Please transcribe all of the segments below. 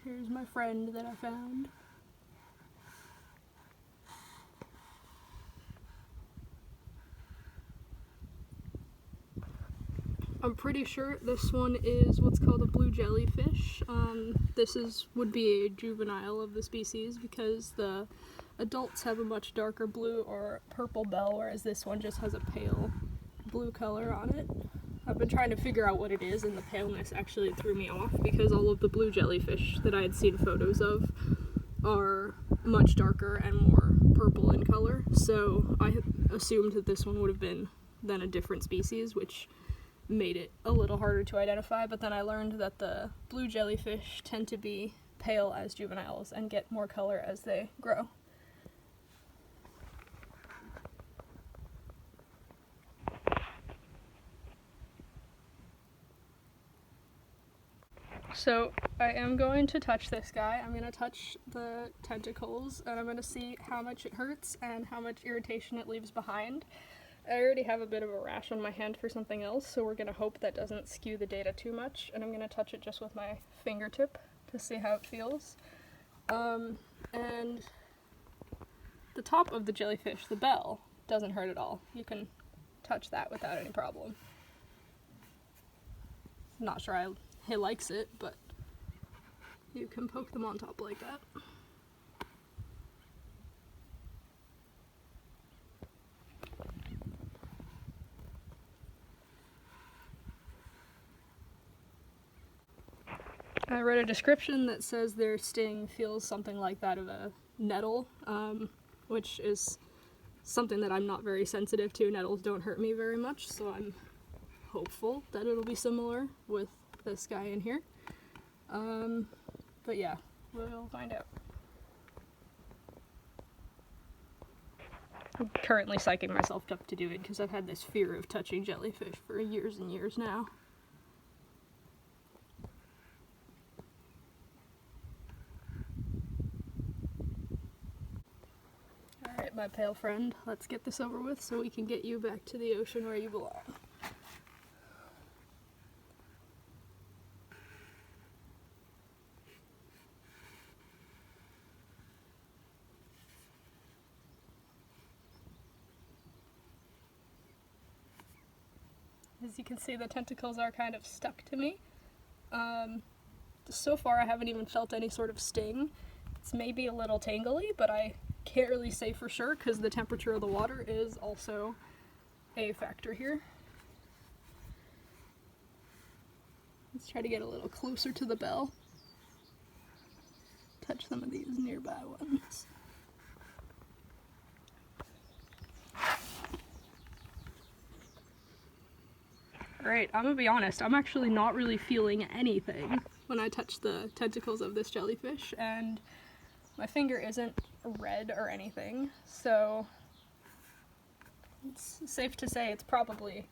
Here's my friend that I found. I'm pretty sure this one is what's called a blue jellyfish. This would be a juvenile of the species because the adults have a much darker blue or purple bell, whereas this one just has a pale blue color on it. I've been trying to figure out what it is, and the paleness actually threw me off because all of the blue jellyfish that I had seen photos of are much darker and more purple in color, so I assumed that this one would have been then a different species, which made it a little harder to identify, but then I learned that the blue jellyfish tend to be pale as juveniles and get more color as they grow. So I am going to touch this guy. I'm going to touch the tentacles, and I'm going to see how much it hurts and how much irritation it leaves behind. I already have a bit of a rash on my hand for something else, so we're going to hope that doesn't skew the data too much, and I'm going to touch it just with my fingertip to see how it feels. And the top of the jellyfish, the bell, doesn't hurt at all. You can touch that without any problem. Not sure he likes it, but you can poke them on top like that. I read a description that says their sting feels something like that of a nettle, which is something that I'm not very sensitive to. Nettles don't hurt me very much, so I'm hopeful that it'll be similar with this guy in here. But yeah, we'll find out. I'm currently psyching myself up to do it because I've had this fear of touching jellyfish for years and years now. Alright, my pale friend, let's get this over with so we can get you back to the ocean where you belong. As you can see, the tentacles are kind of stuck to me. So far I haven't even felt any sort of sting. It's maybe a little tangly, but I can't really say for sure because the temperature of the water is also a factor here. Let's try to get a little closer to the bell. Touch some of these nearby ones. Alright, I'm gonna be honest, I'm actually not really feeling anything when I touch the tentacles of this jellyfish, and my finger isn't red or anything, so it's safe to say it's probably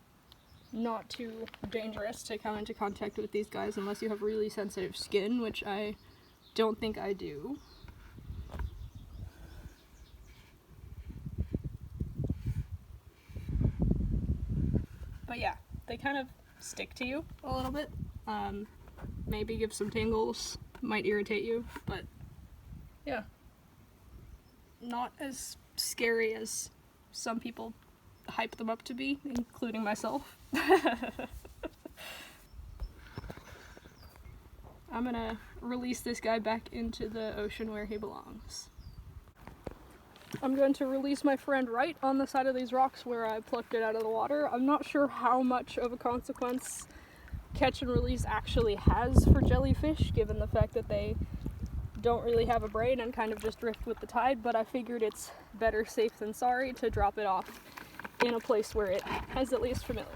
not too dangerous to come into contact with these guys unless you have really sensitive skin, which I don't think I do. But yeah, they kind of stick to you a little bit. Maybe give some tingles, might irritate you, but yeah. Not as scary as some people hype them up to be, including myself. I'm gonna release this guy back into the ocean where he belongs. I'm going to release my friend right on the side of these rocks where I plucked it out of the water. I'm not sure how much of a consequence catch and release actually has for jellyfish, given the fact that they don't really have a brain and kind of just drift with the tide, but I figured it's better safe than sorry to drop it off in a place where it is at least familiar.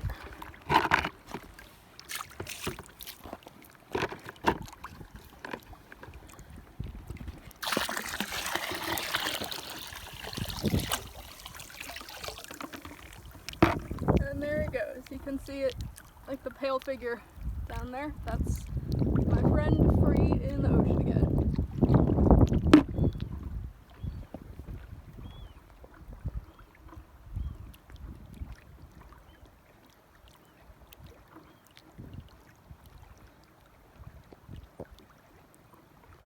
And there it goes. You can see it, like the pale figure down there. That's my